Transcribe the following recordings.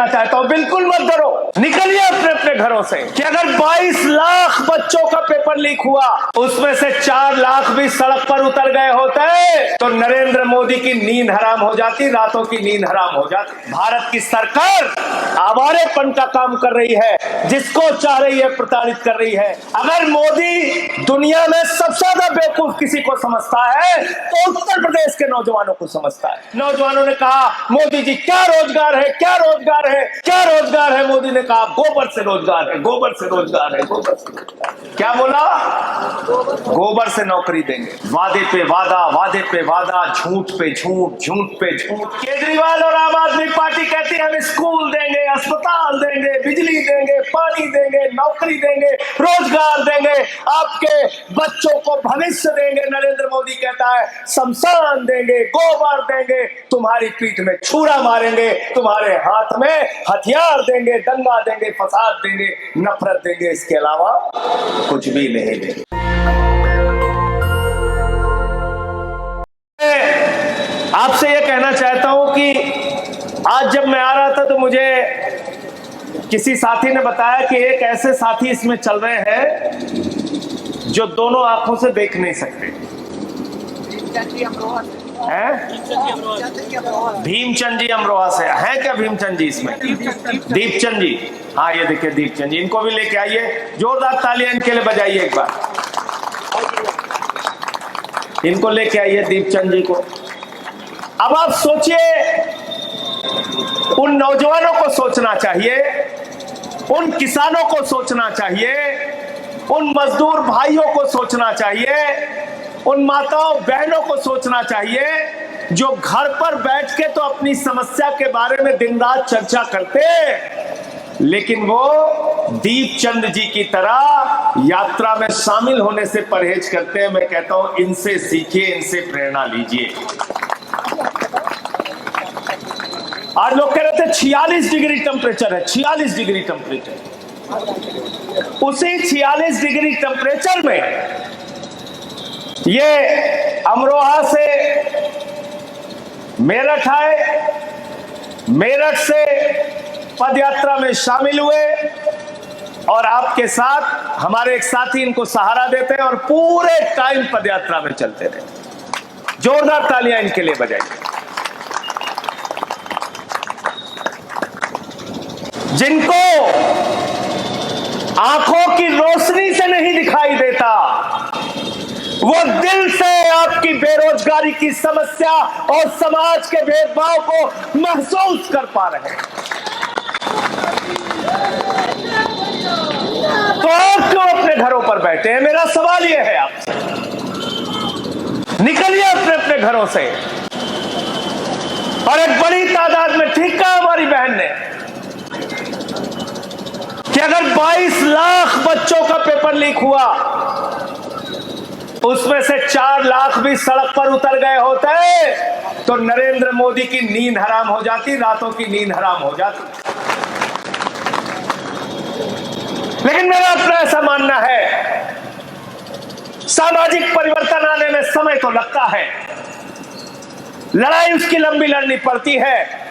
कहना चाहता हूं, बिल्कुल मत डरो, निकलिए अपने अपने घरों से। कि अगर 22 लाख बच्चों का पेपर लीक हुआ, उसमें से 4 लाख भी सड़क पर उतर गए होते तो नरेंद्र मोदी की नींद हराम हो जाती, रातों की नींद हराम हो जाती। भारत की सरकार आवारेपन का काम कर रही है, जिसको चाह रही है प्रताड़ित कर रही है। अगर मोदी दुनिया में सबसे ज्यादा बेवकूफ किसी को समझता है तो उत्तर प्रदेश के नौजवानों को समझता है। नौजवानों ने कहा मोदी जी क्या रोजगार है, क्या रोजगार है, क्या रोजगार है। मोदी ने कहा गोबर से रोजगार है, गोबर से रोजगार है, गोबर से रोजगार। क्या बोला? गोबर से नौकरी देंगे। वादे पे वादा, वादे पे वादा, झूठ पे झूठ, झूठ पे झूठ। केजरीवाल और आम आदमी पार्टी कहती है हम स्कूल देंगे, अस्पताल देंगे, बिजली देंगे, पानी देंगे, नौकरी देंगे, रोजगार देंगे, आपके बच्चों को भविष्य देंगे। नरेंद्र मोदी कहता है शमशान देंगे, गोबर देंगे, तुम्हारी पीठ में छुरा मारेंगे, तुम्हारे हाथ में हथियार देंगे, दंगा देंगे, फसाद देंगे, नफरत देंगे, इसके अलावा कुछ भी नहीं देंगे। आपसे यह कहना चाहता हूं कि आज जब मैं आ रहा था तो मुझे किसी साथी ने बताया कि एक ऐसे साथी इसमें चल रहे हैं जो दोनों आंखों से देख नहीं सकते हैं। भीमचंद जी अमरोहा से हैं क्या? भीमचंद जी इसमें, दीपचंद जी, हाँ ये देखिए दीपचंद जी, इनको भी लेके आइए, जोरदार तालियां इनके लिए बजाइए एक बार। इनको लेके आइए दीपचंद जी को। अब आप सोचिए, उन नौजवानों को सोचना चाहिए, उन किसानों को सोचना चाहिए, उन मजदूर भाइयों को सोचना चाहिए, उन माताओं बहनों को सोचना चाहिए जो घर पर बैठ के तो अपनी समस्या के बारे में दिन रात चर्चा करते, लेकिन वो दीपचंद जी की तरह यात्रा में शामिल होने से परहेज करते हैं। मैं कहता हूं इनसे सीखिए, इनसे प्रेरणा लीजिए। आज लोग कह रहे थे 46 डिग्री टेम्परेचर है, 46 डिग्री टेम्परेचर। उसी 46 डिग्री टेम्परेचर में ये अमरोहा से मेरठ आए, मेरठ से पद यात्रा में शामिल हुए और आपके साथ हमारे एक साथी इनको सहारा देते हैं और पूरे टाइम पद यात्रा में चलते रहे। जोरदार तालियां इनके लिए बजाइए। जिनको आंखों की रोशनी से नहीं दिखाई देता, वो दिल से आपकी बेरोजगारी की समस्या और समाज के भेदभाव को महसूस कर पा रहे हैं। तो आप क्यों अपने घरों पर बैठे हैं? मेरा सवाल यह है आपसे, निकलिए अपने अपने घरों से। और एक बड़ी तादाद में ठीक कहा हमारी बहन ने कि अगर 22 लाख बच्चों का पेपर लीक हुआ, उसमें से 4 लाख भी सड़क पर उतर गए होते तो नरेंद्र मोदी की नींद हराम हो जाती, रातों की नींद हराम हो जाती। लेकिन मेरा अपना ऐसा मानना है, सामाजिक परिवर्तन आने में समय तो लगता है, लड़ाई उसकी लंबी लड़नी पड़ती है,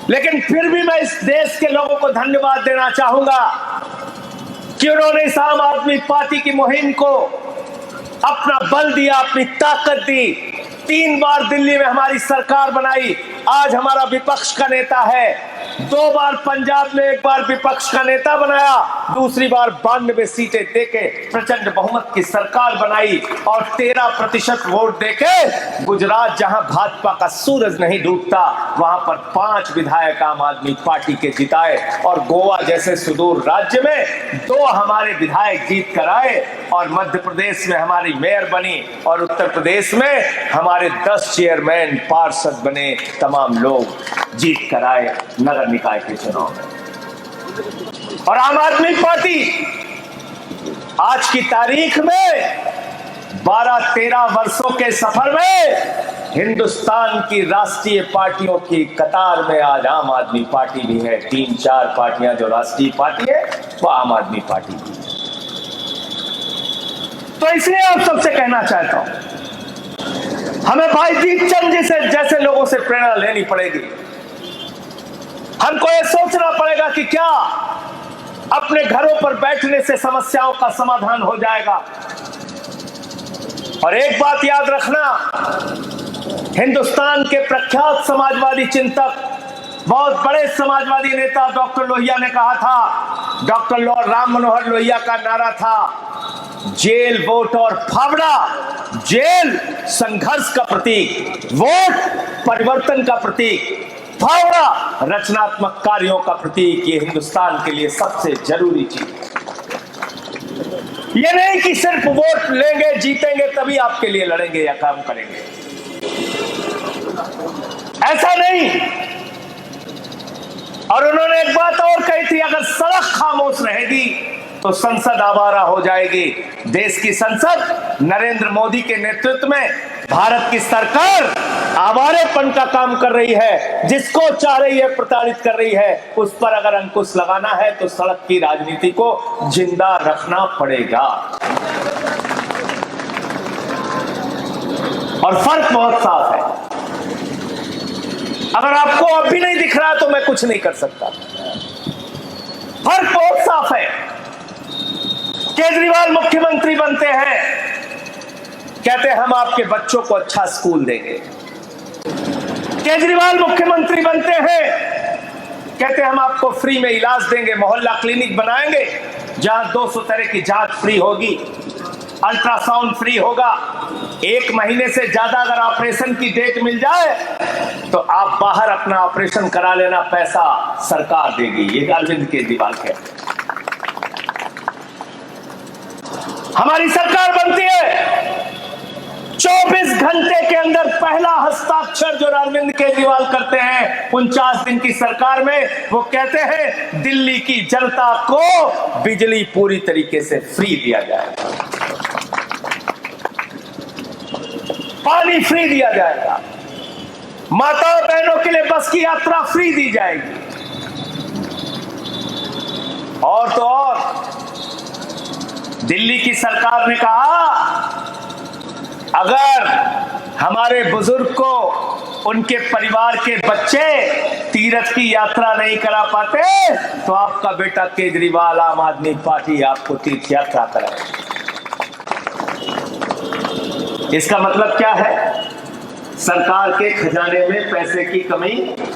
लेकिन फिर भी मैं इस देश के लोगों को धन्यवाद देना चाहूंगा कि उन्होंने इस आम आदमी पार्टी की मुहिम को अपना बल दिया, अपनी ताकत दी। 3 बार दिल्ली में हमारी सरकार बनाई, आज हमारा विपक्ष का नेता है। 2 बार पंजाब में, 1 बार विपक्ष का नेता बनाया, दूसरी बार 92 सीटें देके प्रचंड बहुमत की सरकार बनाई और 13% वोट देके गुजरात, जहां भाजपा का सूरज नहीं डूबता, वहां पर 5 विधायक आम आदमी पार्टी के जिताए और गोवा जैसे सुदूर राज्य में 2 हमारे विधायक जीत कर आए और मध्य प्रदेश में हमारी मेयर बनी और उत्तर प्रदेश में हमारे 10 चेयरमैन पार्षद बने, तमाम लोग जीत कर आए नगर निकाय के चुनाव में। और आम आदमी पार्टी आज की तारीख में 12-13 वर्षों के सफर में हिंदुस्तान की राष्ट्रीय पार्टियों की कतार में आज आम आदमी पार्टी भी है। 3-4 पार्टियां जो राष्ट्रीय पार्टी है वो आम आदमी पार्टी भी है। तो इसलिए आप सबसे कहना चाहता हूं, हमें भाई दीपचंद जी से जैसे लोगों से प्रेरणा लेनी पड़ेगी। हमको ये सोचना पड़ेगा कि क्या अपने घरों पर बैठने से समस्याओं का समाधान हो जाएगा। और एक बात याद रखना, हिंदुस्तान के प्रख्यात समाजवादी चिंतक, बहुत बड़े समाजवादी नेता डॉक्टर लोहिया ने कहा था, डॉक्टर राम मनोहर लोहिया का नारा था, जेल, वोट और फावड़ा। जेल संघर्ष का प्रतीक, वोट परिवर्तन का प्रतीक, फावड़ा रचनात्मक कार्यों का प्रतीक। ये हिंदुस्तान के लिए सबसे जरूरी चीज है। ये नहीं कि सिर्फ वोट लेंगे, जीतेंगे तभी आपके लिए लड़ेंगे या काम करेंगे, ऐसा नहीं। और उन्होंने एक बात और कही थी, अगर सड़क खामोश रहेगी तो संसद आवारा हो जाएगी। देश की संसद नरेंद्र मोदी के नेतृत्व में भारत की सरकार आवारेपन का काम कर रही है, जिसको चाह रही है प्रताड़ित कर रही है। उस पर अगर अंकुश लगाना है तो सड़क की राजनीति को जिंदा रखना पड़ेगा। और फर्क बहुत साफ है। अगर आपको अब भी नहीं दिख रहा तो मैं कुछ नहीं कर सकता। फर्क बहुत साफ है। केजरीवाल मुख्यमंत्री बनते हैं, कहते हैं हम आपके बच्चों को अच्छा स्कूल देंगे। केजरीवाल मुख्यमंत्री बनते हैं, कहते हैं हम आपको फ्री में इलाज देंगे, मोहल्ला क्लिनिक बनाएंगे जहां 200 तरह की जांच फ्री होगी, अल्ट्रासाउंड फ्री होगा। 1 महीने से ज्यादा अगर ऑपरेशन की डेट मिल जाए तो आप बाहर अपना ऑपरेशन करा लेना, पैसा सरकार देगी। ये अरविंद केजरीवाल कहते हैं। हमारी सरकार बनती है, 24 घंटे के अंदर पहला हस्ताक्षर जो अरविंद केजरीवाल करते हैं 49 दिन की सरकार में, वो कहते हैं दिल्ली की जनता को बिजली पूरी तरीके से फ्री दिया जाएगा, पानी फ्री दिया जाएगा, माताओं बहनों के लिए बस की यात्रा फ्री दी जाएगी। और तो और दिल्ली की सरकार ने कहा अगर हमारे बुजुर्ग को उनके परिवार के बच्चे तीर्थ की यात्रा नहीं करा पाते तो आपका बेटा केजरीवाल आम आदमी पार्टी आपको तीर्थ यात्रा कराए। इसका मतलब क्या है? सरकार के खजाने में पैसे की कमी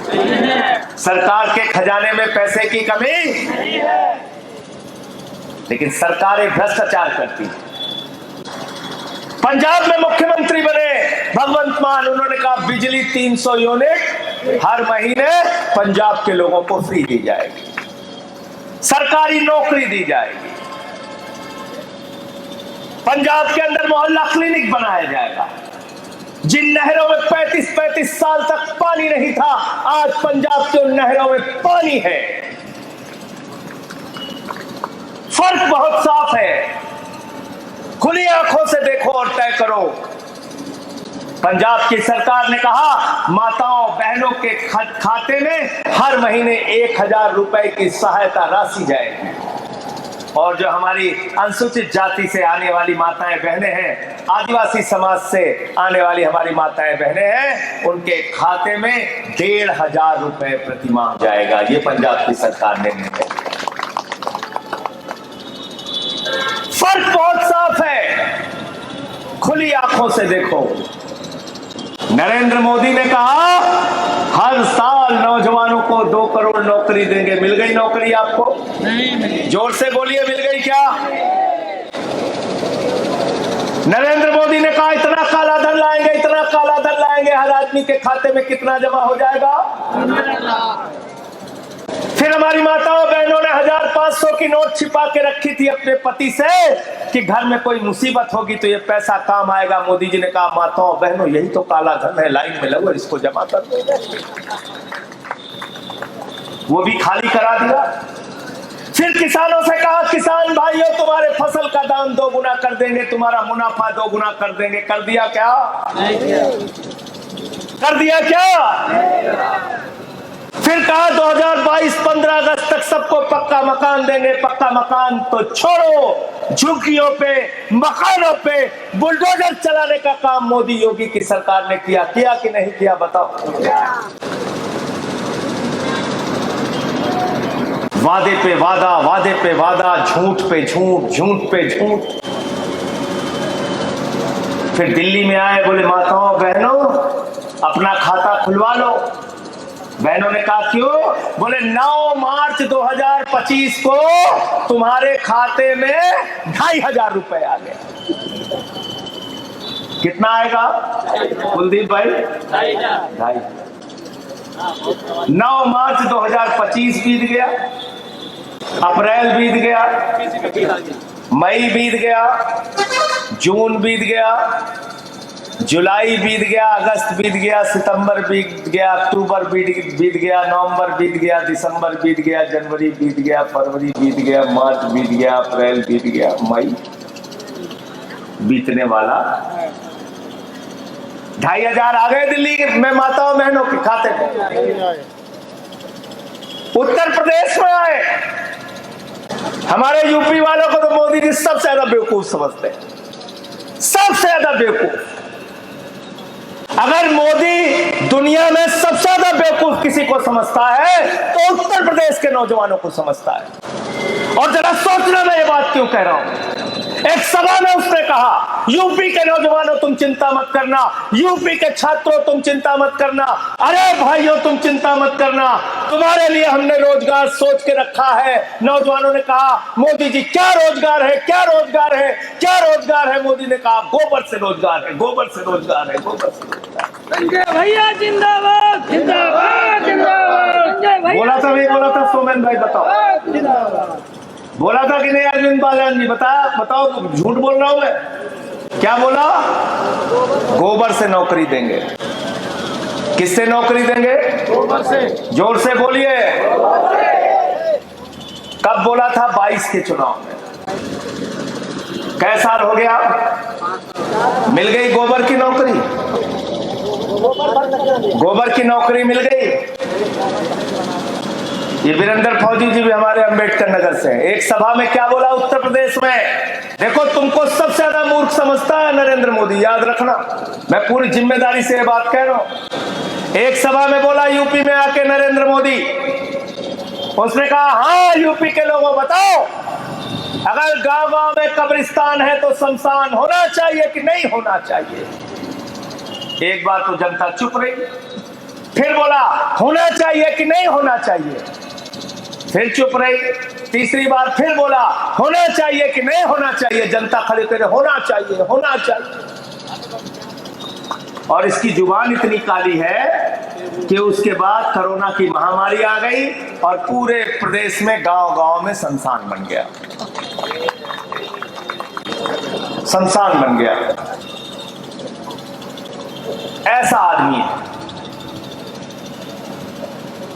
नहीं है। सरकार के खजाने में पैसे की कमी नहीं है, लेकिन सरकारें भ्रष्टाचार करती हैं। पंजाब में मुख्यमंत्री बने भगवंत मान, उन्होंने कहा बिजली 300 यूनिट हर महीने पंजाब के लोगों को फ्री दी जाएगी, सरकारी नौकरी दी जाएगी, पंजाब के अंदर मोहल्ला क्लिनिक बनाया जाएगा। जिन नहरों में 35-35 साल तक पानी नहीं था, आज पंजाब के उन नहरों में पानी है। फर्क बहुत साफ है। खुली आंखों से देखो और तय करो। पंजाब की सरकार ने कहा माताओं बहनों के खाते में हर महीने 1000 रुपए की सहायता राशि जाएगी। और जो हमारी अनुसूचित जाति से आने वाली माताएं बहनें हैं, आदिवासी समाज से आने वाली हमारी माताएं बहनें हैं, उनके खाते में 1500 रुपए प्रति माह जाएगा। ये पंजाब की सरकार ने निर्णय लिया। फर्क बहुत साफ है। खुली आंखों से देखो। नरेंद्र मोदी ने कहा हर साल नौजवानों को 2 करोड़ नौकरी देंगे। मिल गई नौकरी आपको? नहीं। जोर से बोलिए, मिल गई क्या? नरेंद्र मोदी ने कहा इतना काला धन लाएंगे, इतना काला धन लाएंगे। हर आदमी के खाते में कितना जमा हो जाएगा? 15 लाख। फिर हमारी माताओं बहनों ने 1500 की नोट छिपा के रखी थी अपने पति से कि घर में कोई मुसीबत होगी तो ये पैसा काम आएगा। मोदी जी ने कहा माताओं बहनों यही तो काला धन है, लाइन में लगो, इसको जमा कर दो। वो भी खाली करा दिया। फिर किसानों से कहा किसान भाइयों तुम्हारे फसल का दाम 2 गुना कर देंगे, तुम्हारा मुनाफा 2 गुना कर देंगे। कर दिया क्या? कर दिया क्या? फिर कहा 2022 15 अगस्त तक सबको पक्का मकान देंगे। पक्का मकान तो छोड़ो, झुग्गियों पे, मकानों पे बुलडोजर चलाने का काम मोदी योगी की सरकार ने किया कि नहीं किया? बताओ। वादे पे वादा, वादे पे वादा, झूठ पे झूठ, झूठ पे झूठ। फिर दिल्ली में आए, बोले माताओं बहनों अपना खाता खुलवा लो। बहनों ने कहा क्यों? बोले 9 मार्च 2025 को तुम्हारे खाते में 2500 रुपए आ गए। कितना आएगा कुलदीप भाई? 2,500। 9 मार्च 2025 बीत गया, अप्रैल बीत गया, मई बीत गया, जून बीत गया, जुलाई बीत गया, अगस्त बीत गया, सितंबर बीत गया, अक्टूबर बीत गया, नवंबर बीत गया, दिसंबर बीत गया, जनवरी बीत गया, फरवरी बीत गया, मार्च बीत गया, अप्रैल बीत गया, मई बीतने वाला। 2,500 आ गए दिल्ली में माताओं बहनों के खाते में। उत्तर प्रदेश में आए, हमारे यूपी वालों को तो मोदी जी सबसे ज्यादा बेवकूफ समझते हैं, सबसे ज्यादा बेवकूफ। अगर मोदी दुनिया में सबसे ज्यादा बेवकूफ किसी को समझता है तो उत्तर प्रदेश के नौजवानों को समझता है। और जरा सोचना मैं ये बात क्यों कह रहा हूं। एक सभा में उसने कहा यूपी के नौजवानों तुम चिंता मत करना, यूपी के छात्रों तुम चिंता मत करना, अरे भाइयों तुम चिंता मत करना, तुम्हारे लिए हमने रोजगार सोच के रखा है। नौजवानों ने कहा मोदी जी क्या रोजगार है, क्या रोजगार है, क्या रोजगार है? मोदी ने कहा गोबर से रोजगार है, गोबर से रोजगार है, गोबर से रोजगार। संजय भैया जिंदाबाद, जिंदाबाद, जिंदाबाद। बोला था नहीं बोला था सोमेन भाई? बताओ जिंदाबाद। बोला था कि नहीं अरविंद बालन जी? बताओ झूठ बोल रहा हूं मैं? क्या बोला? गोबर से नौकरी देंगे। किससे नौकरी देंगे? गोबर से। जोर से बोलिए। कब बोला था? 22 के चुनाव में। कैसा हो गया? मिल गई गोबर की नौकरी, गोबर की नौकरी मिल गई। ये वीरेंद्र फौजी जी भी हमारे अंबेडकर नगर से हैं। एक सभा में क्या बोला उत्तर प्रदेश में? देखो तुमको सबसे ज्यादा मूर्ख समझता है नरेंद्र मोदी, याद रखना, मैं पूरी जिम्मेदारी से ये बात कह रहा हूं। एक सभा में बोला यूपी में आके नरेंद्र मोदी, उसने कहा हाँ यूपी के लोगों बताओ अगर गांव गांव में कब्रिस्तान है तो शमशान होना चाहिए कि नहीं होना चाहिए? एक बार तो जनता चुप रही, फिर बोला होना चाहिए कि नहीं होना चाहिए, फिर चुप रही, तीसरी बार फिर बोला होना चाहिए कि नहीं होना चाहिए, जनता खड़े करे होना चाहिए, होना चाहिए। और इसकी जुबान इतनी काली है कि उसके बाद कोरोना की महामारी आ गई और पूरे प्रदेश में गांव गांव में शमशान बन गया, शमशान बन गया। ऐसा आदमी है।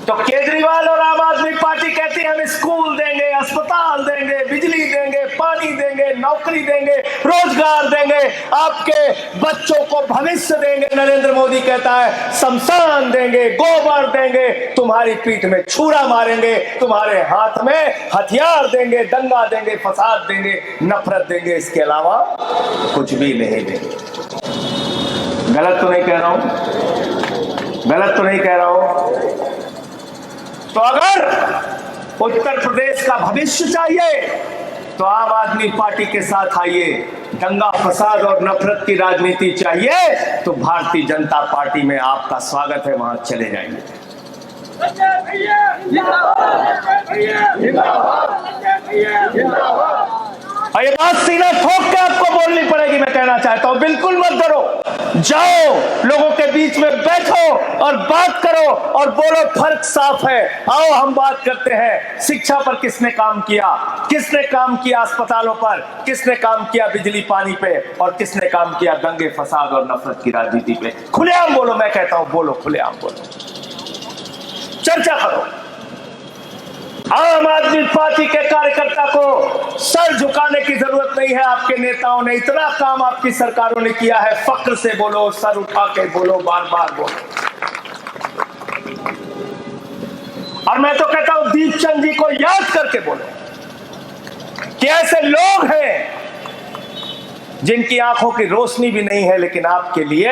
तो केजरीवाल और आम आदमी पार्टी कहती है हम स्कूल देंगे, अस्पताल देंगे, बिजली देंगे, पानी देंगे, नौकरी देंगे, रोजगार देंगे, आपके बच्चों को भविष्य देंगे। नरेंद्र मोदी कहता है शमशान देंगे, गोबर देंगे, तुम्हारी पीठ में छुरा मारेंगे, तुम्हारे हाथ में हथियार देंगे, दंगा देंगे, फसाद देंगे, नफरत देंगे, इसके अलावा कुछ भी नहीं देंगे। गलत तो नहीं कह रहा हूं? गलत तो नहीं कह रहा हूं? तो अगर उत्तर प्रदेश का भविष्य चाहिए तो आम आदमी पार्टी के साथ आइए। दंगा फसाद और नफरत की राजनीति चाहिए तो भारतीय जनता पार्टी में आपका स्वागत है, वहां चले जाएंगे। और ये बात सीना ठोक के आपको बोलनी पड़ेगी, मैं कहना चाहता हूं बिल्कुल मत डरो, जाओ लोगों के बीच में बैठो और बात करो और बोलो फर्क साफ है। आओ हम बात करते हैं शिक्षा पर किसने काम किया, किसने काम किया अस्पतालों पर, किसने काम किया बिजली पानी पे और किसने काम किया दंगे फसाद और नफरत की राजनीति पे। खुलेआम बोलो, मैं कहता हूं बोलो, खुलेआम बोलो, चर्चा करो। आम आदमी पार्टी के कार्यकर्ता को सर झुकाने की जरूरत नहीं है। आपके नेताओं ने इतना काम आपकी सरकारों ने किया है, फक्र से बोलो, सर उठा के बोलो, बार बार बोलो। और मैं तो कहता हूं दीपचंद जी को याद करके बोलो कि ऐसे लोग हैं जिनकी आंखों की रोशनी भी नहीं है लेकिन आपके लिए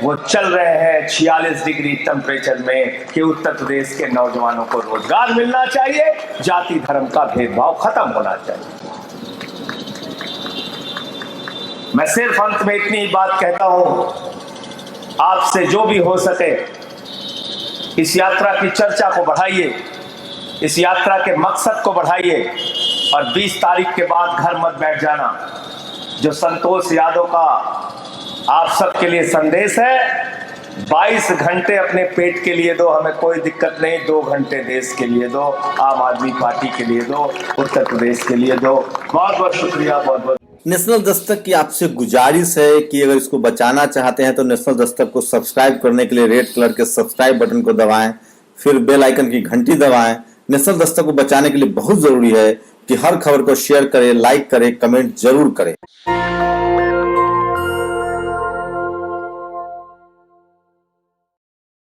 वो चल रहे हैं 46 डिग्री टेम्परेचर में कि उत्तर प्रदेश के नौजवानों को रोजगार मिलना चाहिए, जाति धर्म का भेदभाव खत्म होना चाहिए। मैं सिर्फ अंत में इतनी बात कहता हूं, आपसे जो भी हो सके इस यात्रा की चर्चा को बढ़ाइए, इस यात्रा के मकसद को बढ़ाइए और 20 तारीख के बाद घर मत बैठ जाना। जो संतोष यादव का आप सबके लिए संदेश है, 22 घंटे अपने पेट के लिए दो, हमें कोई दिक्कत नहीं, 2 घंटे देश के लिए दो, आम आदमी पार्टी के लिए दो, उत्तर प्रदेश के लिए दो। बहुत बहुत शुक्रिया, बहुत बहुत। नेशनल दस्तक की आपसे गुजारिश है कि अगर इसको बचाना चाहते हैं तो नेशनल दस्तक को सब्सक्राइब करने के लिए रेड कलर के सब्सक्राइब बटन को दबाएं, फिर बेल आइकन की घंटी दबाएं। नेशनल दस्तक को बचाने के लिए बहुत जरूरी है कि हर खबर को शेयर करें, लाइक करें, कमेंट जरूर करें।